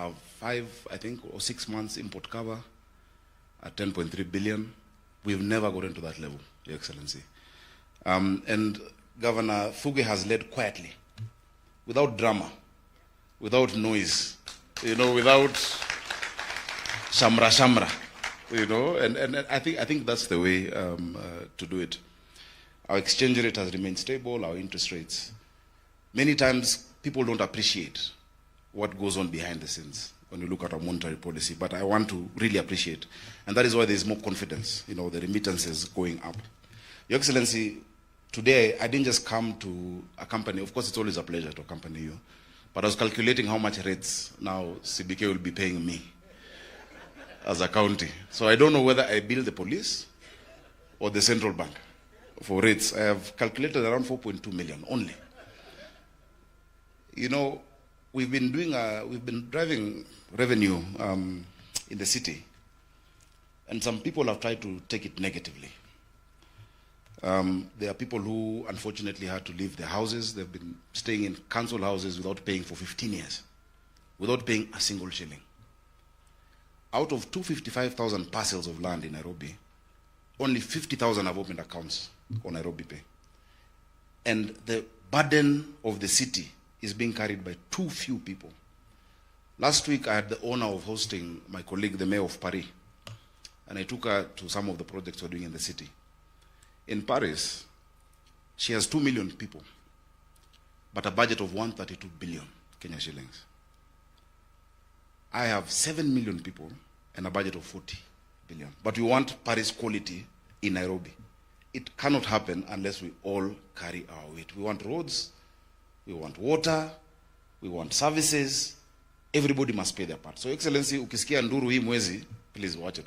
have 5, I think, or 6 months import cover at 10.3 billion. We've never gotten to that level, Your Excellency. And Governor Fuge has led quietly, without drama, without noise, without shamra, and I think that's the way to do it. Our exchange rate has remained stable, our interest rates. Many times, people don't appreciate what goes on behind the scenes when you look at our monetary policy, but I want to really appreciate, and that is why there's more confidence, the remittances going up. Your Excellency, today I didn't just come to accompany, of course it's always a pleasure to accompany you, but I was calculating how much rates now CBK will be paying me as a county. So I don't know whether I bill the police or the central bank for rates. I have calculated around 4.2 million only. We've been driving revenue in the city, and some people have tried to take it negatively. There are people who unfortunately had to leave their houses. They've been staying in council houses without paying for 15 years, without paying a single shilling. Out of 255,000 parcels of land in Nairobi, only 50,000 have opened accounts on Nairobi Pay. And the burden of the city is being carried by too few people. Last week, I had the honor of hosting my colleague, the mayor of Paris, and I took her to some of the projects we're doing in the city. In Paris, she has 2 million people, but a budget of 132 billion Kenya shillings. I have 7 million people and a budget of 40 billion. But we want Paris quality in Nairobi. It cannot happen unless we all carry our weight. We want roads, we want water, we want services. Everybody must play their part. So, Excellency, ukisikia nduru hii mwezi, please watch it.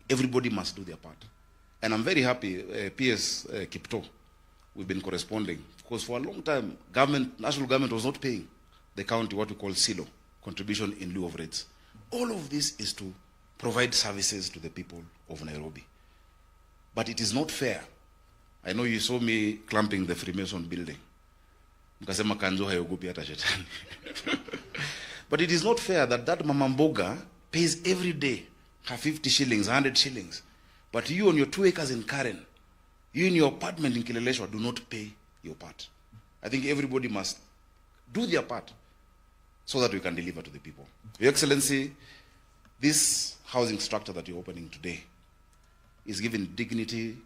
Everybody must do their part. And I'm very happy, PS Kipto, we've been corresponding. Because for a long time, national government was not paying the county what we call SILO, contribution in lieu of rates. All of this is to provide services to the people of Nairobi. But it is not fair. I know you saw me clamping the Freemason building. Mkasema kanzo hayogopi hata shetani. But it is not fair that Mama Mboga pays every day her 50 shillings, 100 shillings. But you on your 2 acres in Karen, you in your apartment in Kileleshwa do not pay your part. I think everybody must do their part so that we can deliver to the people. Your Excellency, this housing structure that you're opening today is giving dignity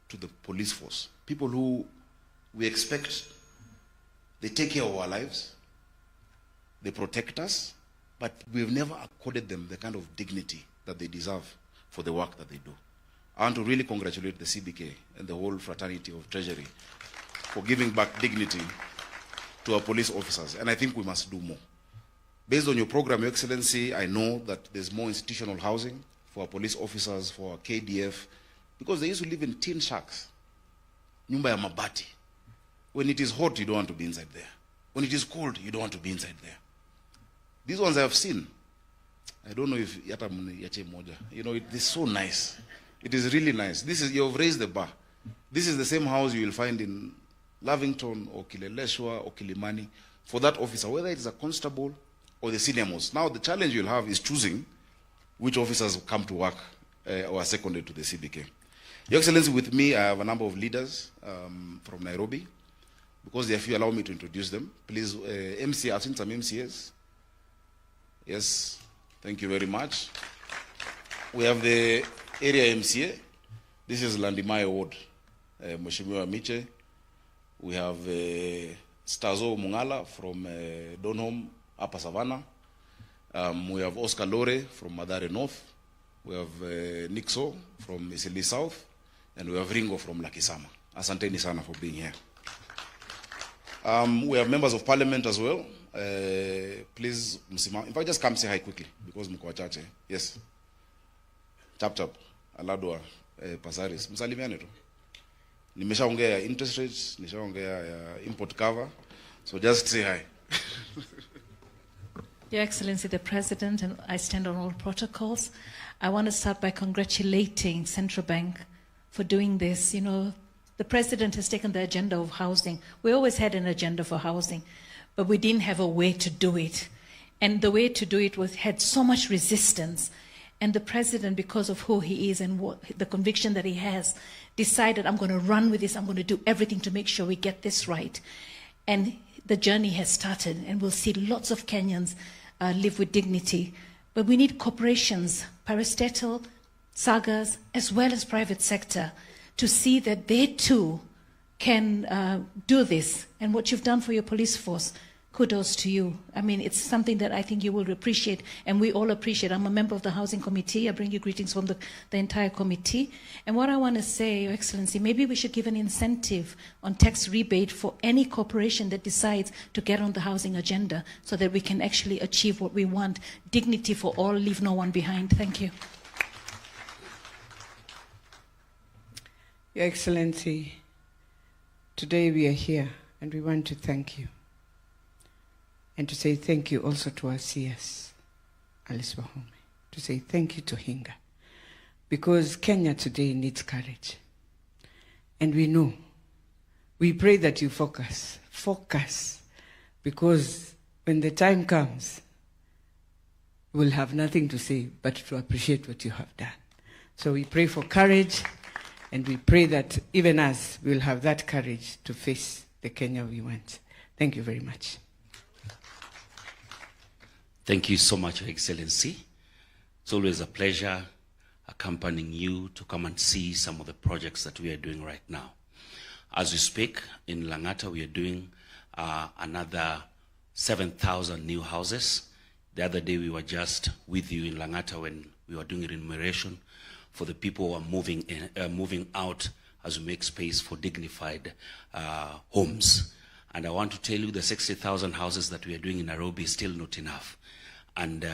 to the police force. People who we expect, they take care of our lives, they protect us, but we've never accorded them the kind of dignity that they deserve for the work that they do. I want to really congratulate the CBK and the whole fraternity of Treasury for giving back dignity to our police officers, and I think we must do more. Based on your program, Your Excellency, I know that there's more institutional housing for our police officers, for our KDF, because they used to live in tin shacks. Nyumba ya mabati. When it is hot, you don't want to be inside there. When it is cold, you don't want to be inside there. These ones I have seen. I don't know if yata yache moja. It is so nice. It is really nice. You've raised the bar. This is the same house you will find in Lavington or Kileleshwa or Kilimani for that officer, whether it is a constable or the senior most. Now the challenge you'll have is choosing which officers will come to work or are seconded to the CBK. Your Excellency, with me, I have a number of leaders from Nairobi. Because if you allow me to introduce them, please, MC, I've seen some MCAs. Yes, thank you very much. We have the area MCA. This is Landimai Ward, Mheshimiwa Miche. We have Stazo Mungala from Donholm, Upper Savannah. We have Oscar Lore from Madare North. We have Nixo from Isili South. And we have Ringo from Lakisama. Asanteni sana for being here. We have members of parliament as well. Please, Msima. In fact, just come say hi quickly because mko wachache. Yes. Chap. Aladwa Pasaris. Msalimiane tu. Nimeshaongea ya interest rates, nimeshaongea ya import cover. So just say hi. Your Excellency the President, and I stand on all protocols. I want to start by congratulating Central Bank for doing this. The President has taken the agenda of housing. We always had an agenda for housing, but we didn't have a way to do it. And the way to do it had so much resistance. And the president, because of who he is and the conviction that he has, decided, I'm going to run with this. I'm going to do everything to make sure we get this right. And the journey has started, and we'll see lots of Kenyans live with dignity. But we need corporations, parastatal, sagas, as well as private sector, to see that they too can do this. And what you've done for your police force, kudos to you. I mean, it's something that I think you will appreciate, and we all appreciate. I'm a member of the Housing Committee. I bring you greetings from the entire committee. And what I want to say, Your Excellency, maybe we should give an incentive on tax rebate for any corporation that decides to get on the housing agenda, so that we can actually achieve what we want. Dignity for all, leave no one behind. Thank you. Your Excellency, today we are here and we want to thank you. And to say thank you also to our CS, Alice Wahome. To say thank you to Hinga. Because Kenya today needs courage. And we know. We pray that you focus. Focus. Because when the time comes, we'll have nothing to say but to appreciate what you have done. So we pray for courage, and we pray that even us will have that courage to face the Kenya we want. Thank you very much. Thank you so much, Your Excellency. It's always a pleasure accompanying you to come and see some of the projects that we are doing right now. As we speak, in Langata, we are doing another 7,000 new houses. The other day, we were just with you in Langata when we were doing enumeration for the people who are moving out as we make space for dignified homes. And I want to tell you the 60,000 houses that we are doing in Nairobi is still not enough. And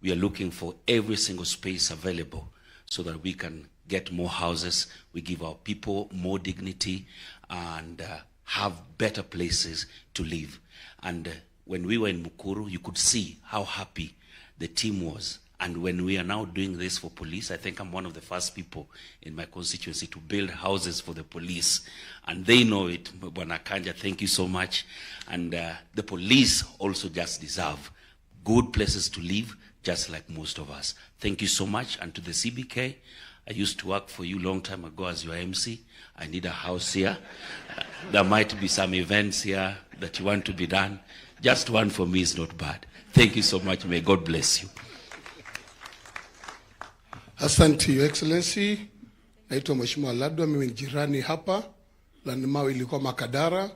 we are looking for every single space available so that we can get more houses. We give our people more dignity and have better places to live. And when we were in Mukuru, you could see how happy the team was. And when we are now doing this for police, I think I'm one of the first people in my constituency to build houses for the police. And they know it. Bwana Kanja, thank you so much. And the police also just deserve good places to live, just like most of us. Thank you so much. And to the CBK, I used to work for you a long time ago as your MC. I need a house here. There might be some events here that you want to be done. Just one for me is not bad. Thank you so much. May God bless you. Asante, Your Excellency. Naitwa Mheshimiwa Ladwa, mimi ni jirani hapa. Lanimau ilikuwa Makadara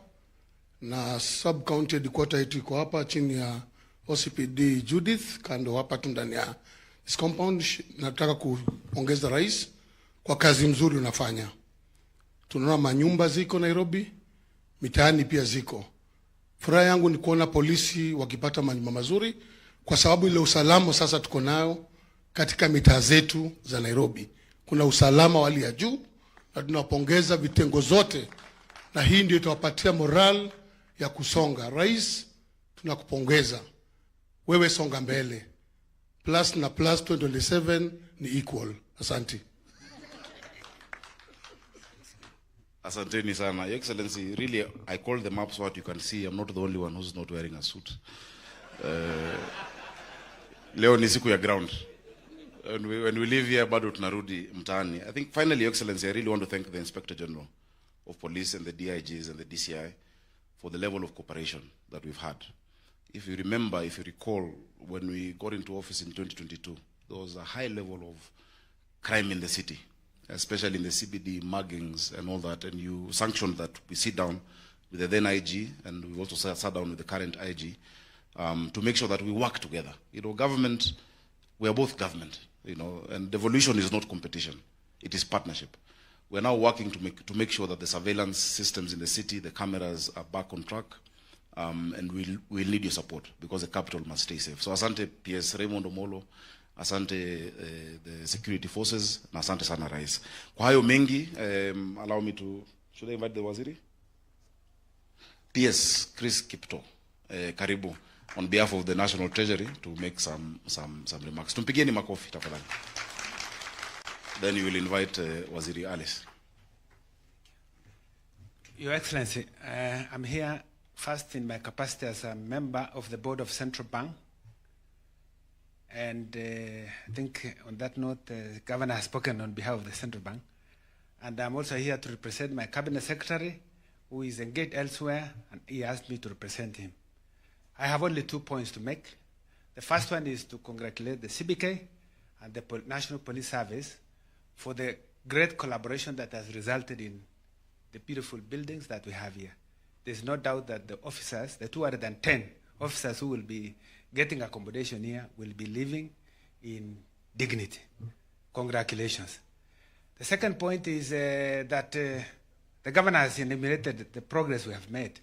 na sub county headquarter yetu iko hapa chini ya OCPD Judith, kando hapa tu ndani ya this compound. Nataka kuongeza rais kwa kazi mzuri unafanya. Tunaona manyumba ziko Nairobi, mitaani pia ziko. Furaha yangu ni kuona polisi wakipata manyumba mazuri, kwa sababu ile usalama sasa tuko nayo katika mitaa zetu za Nairobi. Kuna usalama wa hali ya juu na tunapongeza vitengo zote, na hii ndio itawapatia moral ya kusonga. Rais, tunakupongeza. Wewe songa mbele. Plus na plus 2027 ni equal. Asante. Asanteni sana. Your Excellency, really, I call them up so that you can see I'm not the only one who's not wearing a suit. Leo ni siku ya ground. When we leave here, bado tunarudi mtaani. I think finally, Your Excellency, I really want to thank the Inspector General of Police and the DIGs and the DCI for the level of cooperation that we've had. If you remember, if you recall, when we got into office in 2022, there was a high level of crime in the city, especially in the CBD, muggings and all that, and you sanctioned that we sit down with the then IG, and we also sat down with the current IG to make sure that we work together. You know, government, we are both government, you know, and devolution is not competition, it is partnership. We're now working to make sure that the surveillance systems in the city, the cameras are back on track, and we'll need your support because the capital must stay safe. So asante PS Raymond Omolo, asante the security forces, na asante sana rais. Kwa hayo mengi, allow me to, should I invite the waziri? PS Chris Kipto, karibu, on behalf of the National Treasury to make some remarks. Tumpigieni makofi tafadhali. Then you will invite Waziri Alice. Your Excellency, I'm here first in my capacity as a member of the Board of Central Bank And I think on that note, the Governor has spoken on behalf of the Central Bank. And I'm also here to represent my Cabinet Secretary, who is engaged elsewhere, and he asked me to represent him. I have only 2 points to make. The first one is to congratulate the CBK and the National Police Service for the great collaboration that has resulted in the beautiful buildings that we have here. There's no doubt that the officers, the 210 officers who will be getting accommodation here, will be living in dignity. Congratulations. The second point is that the governor has enumerated the progress we have made.